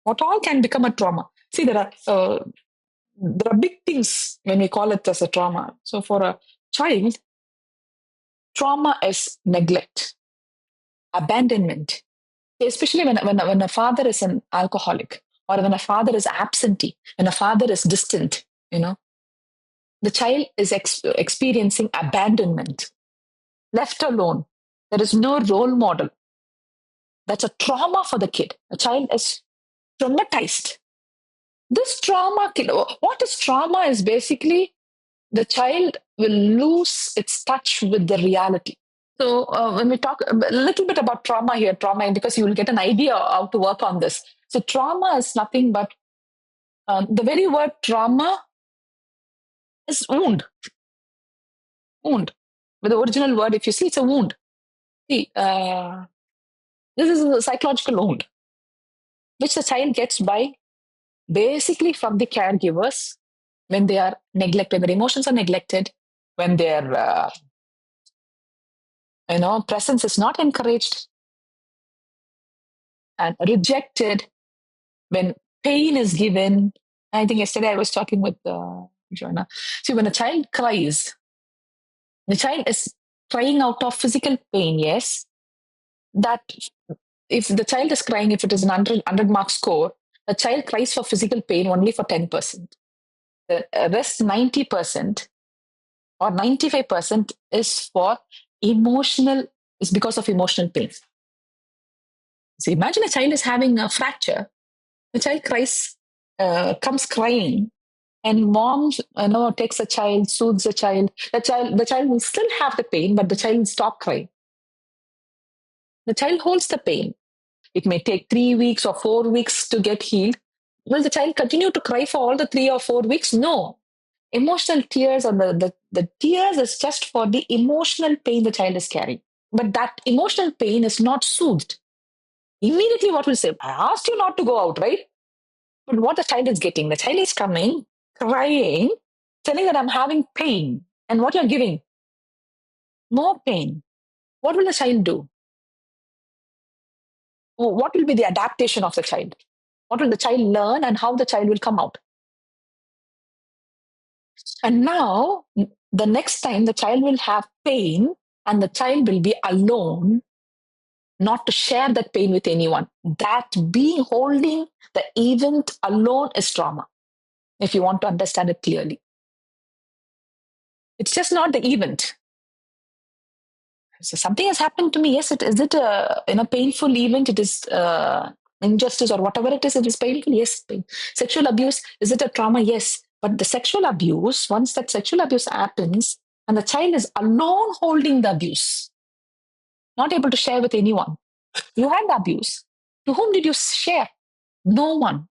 What all can become a trauma? See, there are big things when we call it as a trauma. So for a child, trauma is neglect, abandonment, especially when a father is an alcoholic, or when a father is absentee, when a father is distant, the child is experiencing abandonment, left alone. There is no role model. That's a trauma for the kid. The child is traumatized. This trauma, what is trauma is basically the child will lose its touch with the reality. So when we talk a little bit about trauma here, trauma, because you will get an idea how to work on this. So trauma is nothing but the very word trauma is wound. Wound. With the original word, if you see, it's a wound. See, this is a psychological wound, which the child gets by basically from the caregivers when they are neglected, their emotions are neglected, when their presence is not encouraged and rejected, when pain is given. I think yesterday I was talking with Joanna. See, when a child cries, the child is crying out of physical pain, yes. That if the child is crying, if it is an 100 mark score, the child cries for physical pain only for 10%. The rest 90% or 95% is for is because of emotional pain. So imagine a child is having a fracture. The child cries, comes crying, and mom takes the child, soothes the child. The child will still have the pain, but the child will stop crying. The child holds the pain. It may take 3 weeks or 4 weeks to get healed. Will the child continue to cry for all the 3 or 4 weeks? No. Emotional tears, or the tears is just for the emotional pain the child is carrying. But that emotional pain is not soothed. Immediately what will say, I asked you not to go out, right? But what the child is getting, the child is coming, crying, telling that I'm having pain. And what you're giving? More pain. What will the child do? What will be the adaptation of the child? What will the child learn and how the child will come out? And now, the next time the child will have pain and the child will be alone, not to share that pain with anyone. That being holding the event alone is trauma, if you want to understand it clearly. It's just not the event. So something has happened to me. Yes, is it a painful event? It is injustice or whatever it is painful. Yes, pain. Sexual abuse, is it a trauma? Yes. But the sexual abuse, once that sexual abuse happens and the child is alone holding the abuse, not able to share with anyone. You had the abuse. To whom did you share? No one.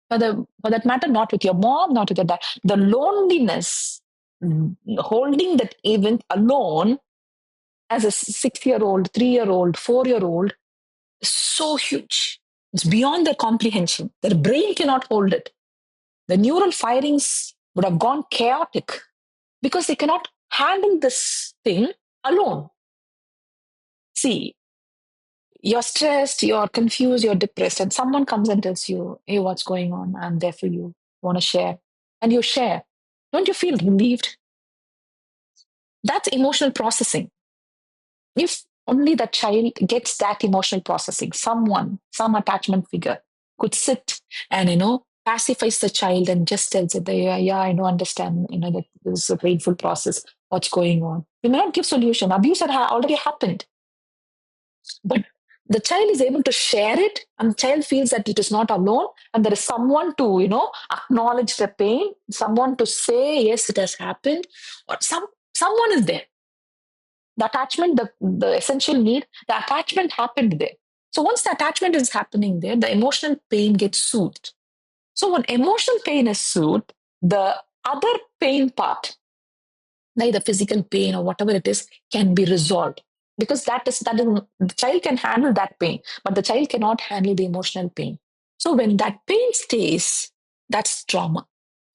For that matter, not with your mom, not with your dad. The loneliness, holding that event alone as a 6-year-old, 3-year-old, 4-year-old, is so huge. It's beyond their comprehension. Their brain cannot hold it. The neural firings would have gone chaotic because they cannot handle this thing alone. See, you're stressed, you're confused, you're depressed, and someone comes and tells you, hey, what's going on? I'm there for you. Want to share? And you share. Don't you feel relieved? That's emotional processing. If only the child gets that emotional processing, some attachment figure could sit and, pacifies the child and just tells it, yeah, I know, understand, that this is a painful process. What's going on? We may not give solution. Abuse had already happened. But the child is able to share it, and the child feels that it is not alone, and there is someone to, acknowledge the pain, someone to say, yes, it has happened, or someone is there. The attachment, the essential need, the attachment happened there. So once the attachment is happening there, the emotional pain gets soothed. So when emotional pain is soothed, the other pain part, like the physical pain or whatever it is, can be resolved. Because the child can handle that pain, but the child cannot handle the emotional pain. So when that pain stays, that's trauma.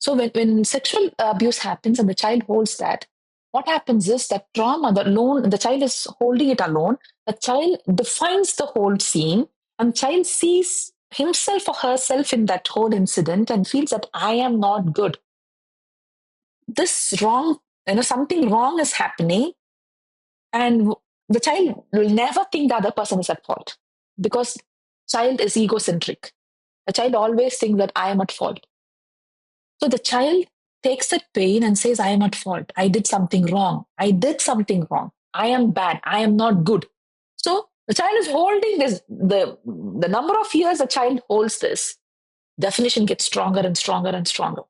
So when sexual abuse happens and the child holds that, what happens is that trauma, the child is holding it alone. The child defines the whole scene, and child sees himself or herself in that whole incident and feels that I am not good. This wrong, something wrong is happening, and the child will never think the other person is at fault because child is egocentric. A child always thinks that I am at fault. So the child takes that pain and says, I am at fault. I did something wrong. I did something wrong. I am bad. I am not good. So the child is holding this, the number of years a child holds this, definition gets stronger and stronger and stronger.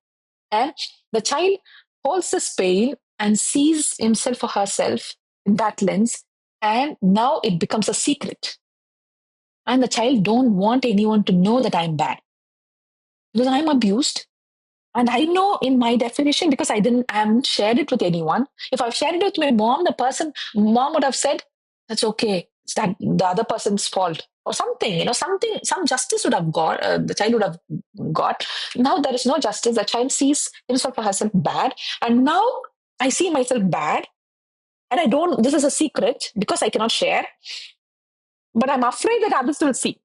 And the child holds this pain and sees himself or herself in that lens. And now it becomes a secret. And the child don't want anyone to know that I'm bad. Because I'm abused. And I know in my definition, because I haven't shared it with anyone. If I've shared it with my mom, mom would have said, that's okay. It's that the other person's fault or something, some justice would have got, the child would have got. Now there is no justice. The child sees himself or herself bad. And now I see myself bad. And this is a secret because I cannot share. But I'm afraid that others will see.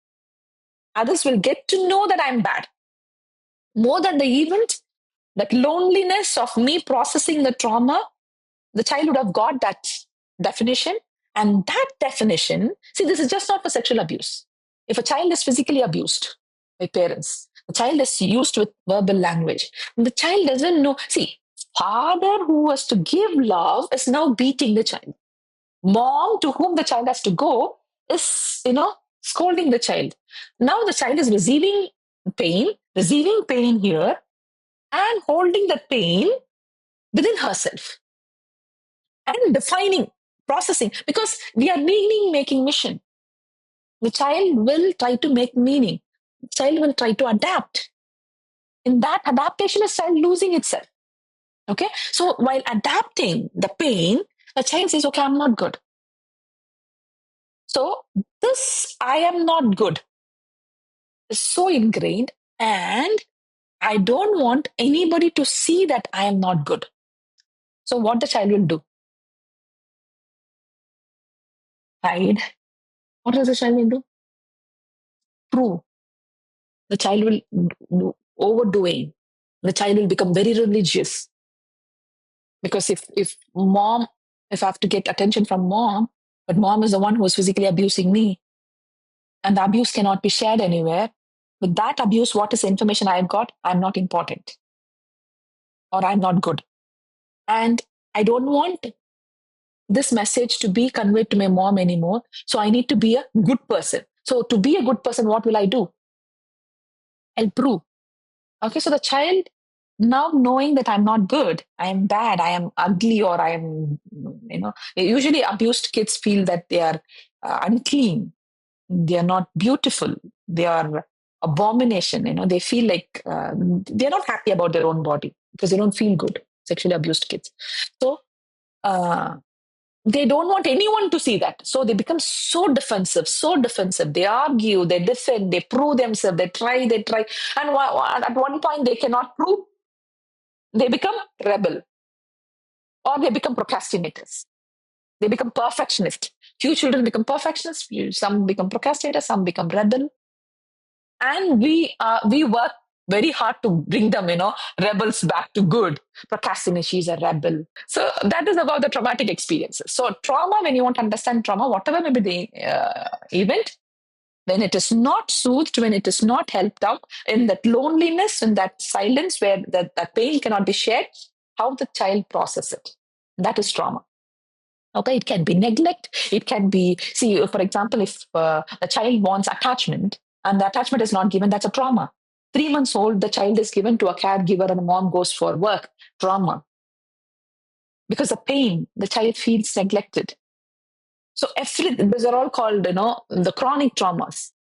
Others will get to know that I'm bad. More than the event, that loneliness of me processing the trauma, the child would have got that definition. And that definition, see, this is just not for sexual abuse. If a child is physically abused by parents, the child is used with verbal language. The child doesn't know. See, father who was to give love is now beating the child. Mom to whom the child has to go is, scolding the child. Now the child is receiving pain here, and holding that pain within herself and defining, processing, because we are meaning making mission. The child will try to make meaning. The child will try to adapt. In that adaptation is child losing itself. Okay. So while adapting the pain, the child says, okay, I'm not good. So this I am not good is so ingrained, and I don't want anybody to see that I am not good. So what the child will do? Hide. What does the child will do? Prove. The child will do overdoing. The child will become very religious. Because if I have to get attention from mom, but mom is the one who is physically abusing me, and the abuse cannot be shared anywhere. With that abuse, what is the information I've got? I'm not important, or I'm not good. And I don't want this message to be conveyed to my mom anymore. So I need to be a good person. So to be a good person, what will I do? I'll prove. Okay, so the child, now knowing that I'm not good, I am bad, I am ugly, or I am, usually abused kids feel that they are unclean, they are not beautiful, they are abomination. They feel like they're not happy about their own body because they don't feel good. Sexually abused kids. So they don't want anyone to see that. So they become so defensive, so defensive. They argue, they defend, they prove themselves, they try. And at one point they cannot prove. They become rebel, or they become procrastinators. They become perfectionist. Few children become perfectionists, some become procrastinators, some become rebel. And we work very hard to bring them, rebels back to good. Procrastination, she's a rebel. So that is about the traumatic experiences. So trauma, when you want to understand trauma, whatever may be the event, when it is not soothed, when it is not helped out, in that loneliness, in that silence where that pain cannot be shared, how the child processes it. That is trauma. Okay, it can be neglect. It can be, see, for example, if a child wants attachment and the attachment is not given, that's a trauma. 3 months old, the child is given to a caregiver and the mom goes for work. Trauma. Because the pain, the child feels neglected. So these are all called, the chronic traumas.